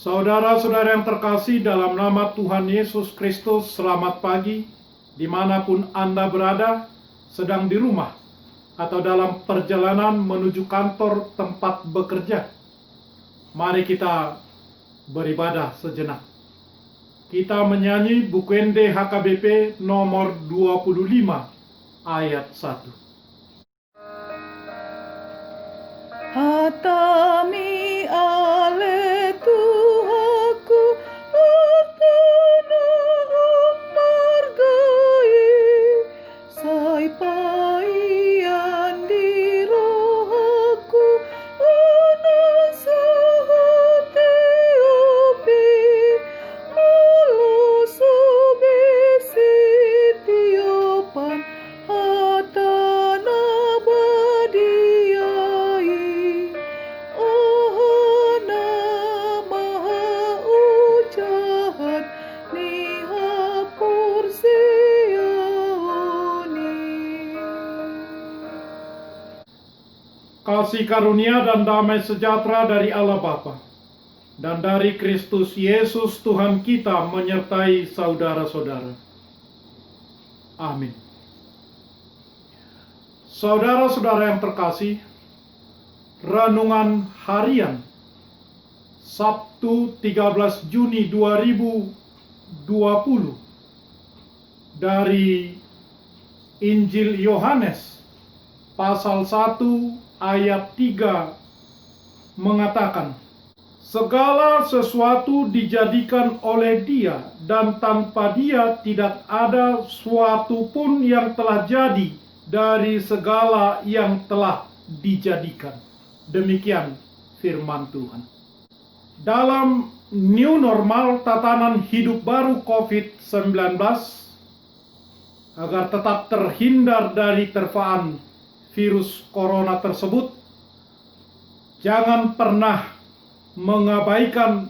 Saudara-saudara yang terkasih dalam nama Tuhan Yesus Kristus, selamat pagi, dimanapun Anda berada, sedang di rumah, atau dalam perjalanan menuju kantor tempat bekerja. Mari kita beribadah sejenak. Kita menyanyi Bukende HKBP nomor 25 ayat 1. Hatami ale Tuhaku utana margai sai paian di rohaku anasahati upi malusu besitiopan hatana badiai ohana maha ujahat nihapur sioni. Kasih karunia dan damai sejahtera dari Allah Bapa dan dari Kristus Yesus Tuhan kita menyertai saudara-saudara. Amin. Saudara-saudara yang terkasih, renungan harian Sabtu 13 Juni 2020 dari Injil Yohanes pasal 1 ayat 3 mengatakan, segala sesuatu dijadikan oleh Dia, dan tanpa Dia tidak ada suatu pun yang telah jadi dari segala yang telah dijadikan. Demikian firman Tuhan. Dalam new normal tatanan hidup baru COVID-19, agar tetap terhindar dari terpaan virus corona tersebut, jangan pernah mengabaikan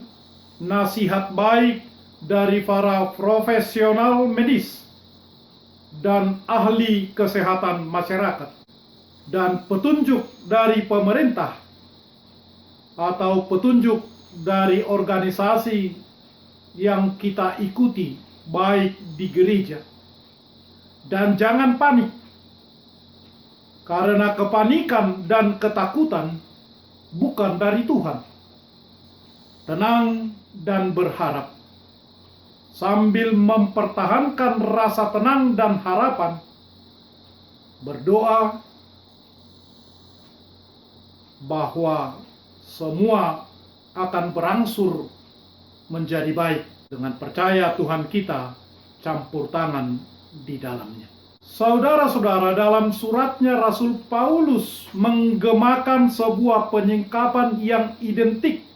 nasihat baik dari para profesional medis dan ahli kesehatan masyarakat, dan petunjuk dari pemerintah atau petunjuk dari organisasi yang kita ikuti baik di gereja. Dan jangan panik, karena kepanikan dan ketakutan bukan dari Tuhan. Tenang dan berharap, sambil mempertahankan rasa tenang dan harapan, berdoa bahwa semua akan berangsur menjadi baik dengan percaya Tuhan kita campur tangan di dalamnya. Saudara-saudara, dalam suratnya Rasul Paulus menggemakan sebuah penyingkapan yang identik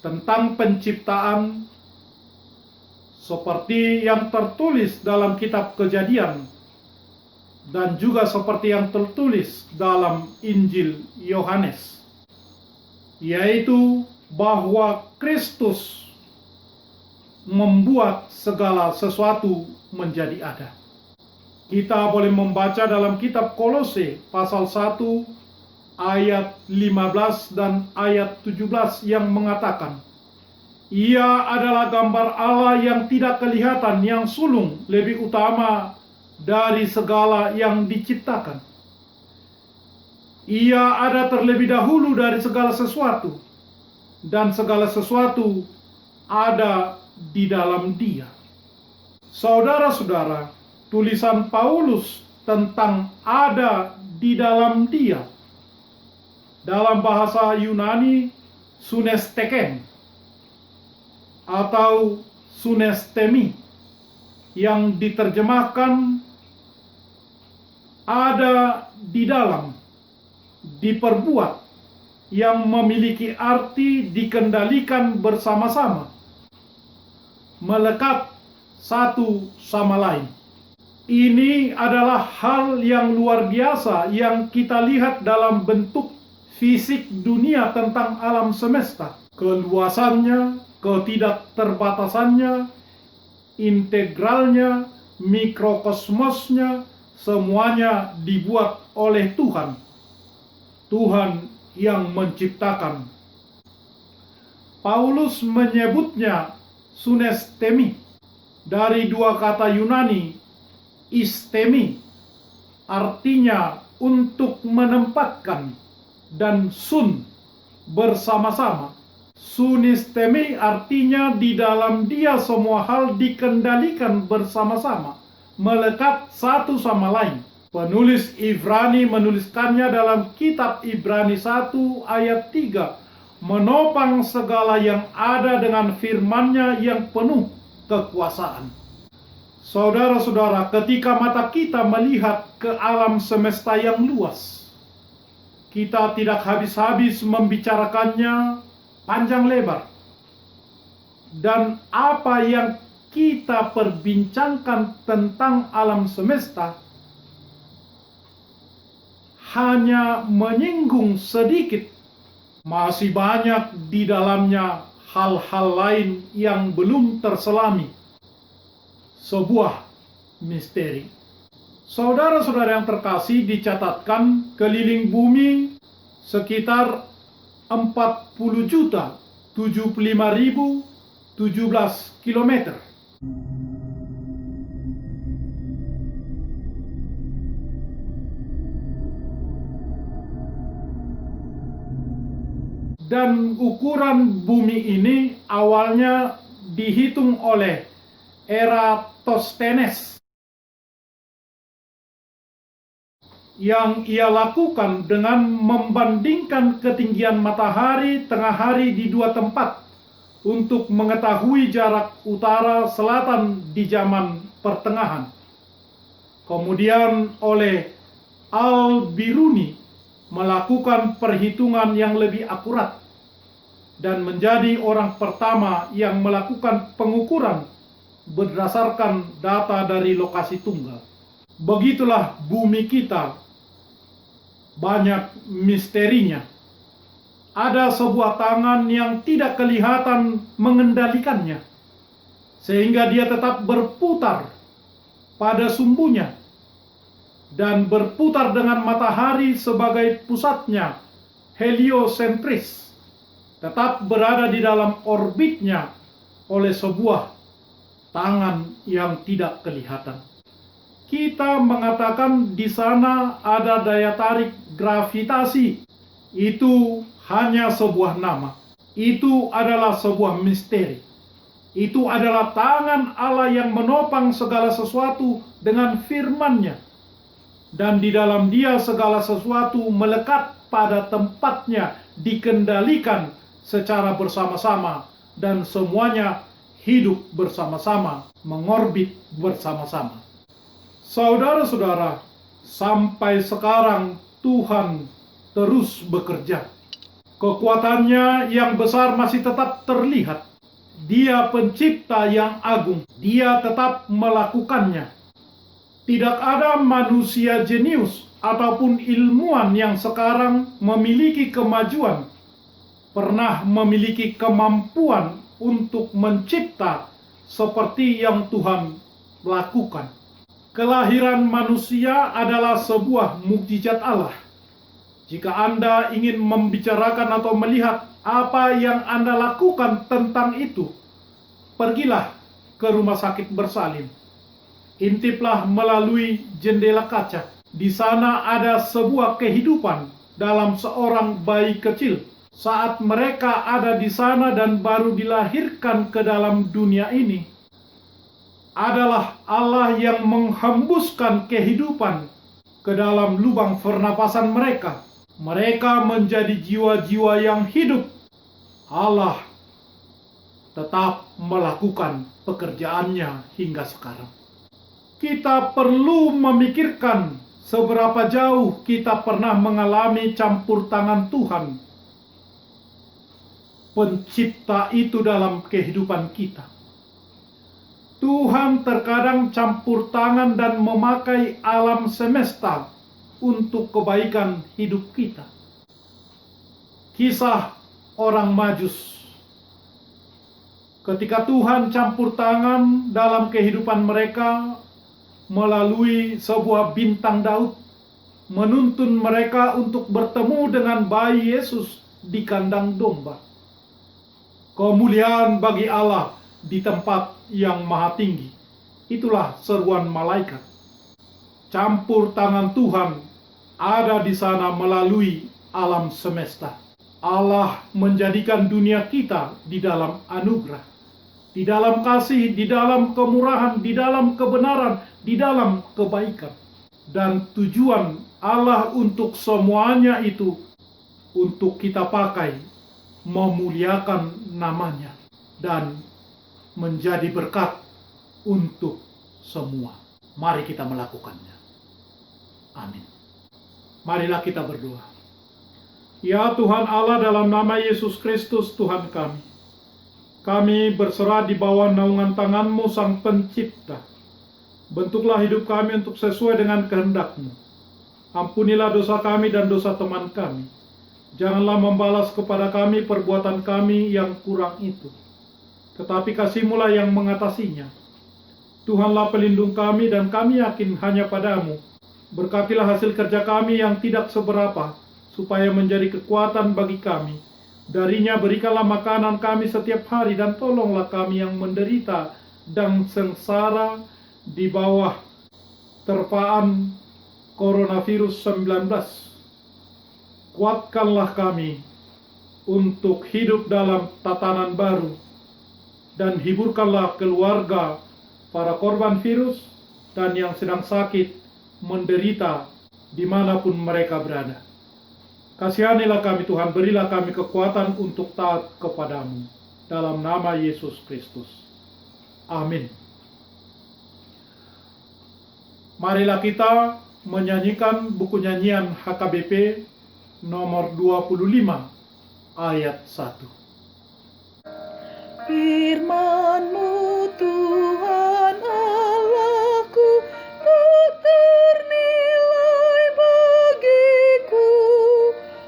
tentang penciptaan seperti yang tertulis dalam kitab Kejadian dan juga seperti yang tertulis dalam Injil Yohanes, yaitu bahwa Kristus membuat segala sesuatu menjadi ada. Kita boleh membaca dalam kitab Kolose pasal 1 ayat 15 dan ayat 17 yang mengatakan, Ia adalah gambar Allah yang tidak kelihatan, yang sulung, lebih utama dari segala yang diciptakan. Ia ada terlebih dahulu dari segala sesuatu, dan segala sesuatu ada di dalam Dia. Saudara-saudara, tulisan Paulus tentang ada di dalam Dia, dalam bahasa Yunani sunesteken atau sunestemi, yang diterjemahkan ada di dalam, diperbuat, yang memiliki arti dikendalikan bersama-sama, melekat satu sama lain. Ini adalah hal yang luar biasa yang kita lihat dalam bentuk fisik dunia tentang alam semesta. Keluasannya, ketidakterbatasannya, integralnya, mikrokosmosnya, semuanya dibuat oleh Tuhan. Tuhan yang menciptakan. Paulus menyebutnya sunestemi, dari dua kata Yunani istemi, artinya untuk menempatkan, dan sun, bersama-sama. Sunistemi artinya di dalam dia semua hal dikendalikan bersama-sama, melekat satu sama lain. Penulis Ibrani menuliskannya dalam kitab Ibrani 1 ayat 3, menopang segala yang ada dengan firman-Nya yang penuh kekuasaan. Saudara-saudara, ketika mata kita melihat ke alam semesta yang luas, kita tidak habis-habis membicarakannya panjang lebar. Dan apa yang kita perbincangkan tentang alam semesta hanya menyinggung sedikit. Masih banyak di dalamnya hal-hal lain yang belum terselami. Sebuah misteri. Saudara-saudara yang terkasih, dicatatkan keliling bumi sekitar 40.075.017 kilometer. Dan ukuran bumi ini awalnya dihitung oleh Eratosthenes, yang ia lakukan dengan membandingkan ketinggian matahari tengah hari di dua tempat untuk mengetahui jarak utara selatan di zaman pertengahan. Kemudian oleh Al-Biruni melakukan perhitungan yang lebih akurat dan menjadi orang pertama yang melakukan pengukuran berdasarkan data dari lokasi tunggal. Begitulah bumi kita, banyak misterinya. Ada sebuah tangan yang tidak kelihatan mengendalikannya, sehingga dia tetap berputar pada sumbunya dan berputar dengan matahari sebagai pusatnya, heliosentris, tetap berada di dalam orbitnya oleh sebuah tangan yang tidak kelihatan. Kita mengatakan di sana ada daya tarik gravitasi. Itu hanya sebuah nama. Itu adalah sebuah misteri. Itu adalah tangan Allah yang menopang segala sesuatu dengan firman-Nya. Dan di dalam dia segala sesuatu melekat pada tempatnya, dikendalikan secara bersama-sama, dan semuanya hidup bersama-sama, mengorbit bersama-sama. Saudara-saudara, sampai sekarang Tuhan terus bekerja. Kekuatannya yang besar masih tetap terlihat. Dia pencipta yang agung. Dia tetap melakukannya. Tidak ada manusia jenius ataupun ilmuwan yang sekarang memiliki kemajuan, pernah memiliki kemampuan untuk mencipta seperti yang Tuhan lakukan. Kelahiran manusia adalah sebuah mukjizat Allah. Jika Anda ingin membicarakan atau melihat apa yang Anda lakukan tentang itu, pergilah ke rumah sakit bersalin. Intiplah melalui jendela kaca. Di sana ada sebuah kehidupan dalam seorang bayi kecil. Saat mereka ada di sana dan baru dilahirkan ke dalam dunia ini, adalah Allah yang menghembuskan kehidupan ke dalam lubang pernapasan mereka. Mereka menjadi jiwa-jiwa yang hidup. Allah tetap melakukan pekerjaannya hingga sekarang. Kita perlu memikirkan seberapa jauh kita pernah mengalami campur tangan Tuhan Pencipta itu dalam kehidupan kita. Tuhan terkadang campur tangan dan memakai alam semesta untuk kebaikan hidup kita. Kisah orang Majus. Ketika Tuhan campur tangan dalam kehidupan mereka melalui sebuah bintang Daud, menuntun mereka untuk bertemu dengan bayi Yesus di kandang domba. Kemuliaan bagi Allah di tempat yang maha tinggi. Itulah seruan malaikat. Campur tangan Tuhan ada di sana melalui alam semesta. Allah menjadikan dunia kita di dalam anugerah, di dalam kasih, di dalam kemurahan, di dalam kebenaran, di dalam kebaikan. Dan tujuan Allah untuk semuanya itu untuk kita pakai, memuliakan namanya, dan menjadi berkat untuk semua. Mari kita melakukannya. Amin. Marilah kita berdoa. Ya Tuhan Allah, dalam nama Yesus Kristus Tuhan kami berserah di bawah naungan tangan-Mu Sang Pencipta. Bentuklah hidup kami untuk sesuai dengan kehendak-Mu. Ampunilah dosa kami dan dosa teman kami. Janganlah membalas kepada kami perbuatan kami yang kurang itu, tetapi kasih-Mu lah yang mengatasinya. Tuhanlah pelindung kami, dan kami yakin hanya pada-Mu. Berkatilah hasil kerja kami yang tidak seberapa, supaya menjadi kekuatan bagi kami. Darinya berikanlah makanan kami setiap hari, dan tolonglah kami yang menderita dan sengsara di bawah terpaan coronavirus 19. Kuatkanlah kami untuk hidup dalam tatanan baru, dan hiburkanlah keluarga para korban virus dan yang sedang sakit, menderita dimanapun mereka berada. Kasihanilah kami Tuhan, berilah kami kekuatan untuk taat kepadamu. Dalam nama Yesus Kristus. Amin. Marilah kita menyanyikan buku nyanyian HKBP nomor 25 ayat 1. Firman-Mu Tuhan Allahku tak ternilai bagiku,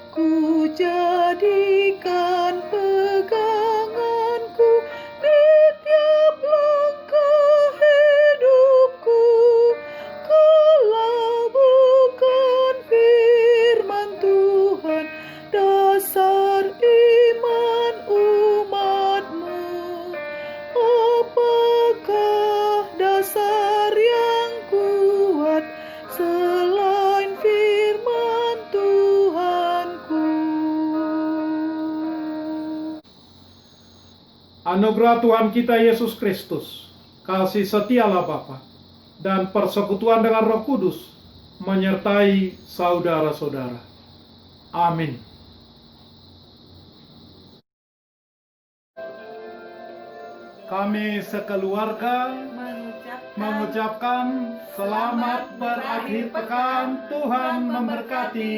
ku jadikan peganganku di tiap langkah hidupku. Kalau bukan firman Tuhan, dasar iman umat-Mu, apakah dasar yang kuat selain firman Tuhanku? Anugerah Tuhan kita Yesus Kristus, kasih setia Allah Bapa, dan persekutuan dengan Roh Kudus menyertai saudara-saudara. Amin. Kami sekeluarga mengucapkan selamat berakhir pekan. Tuhan memberkati.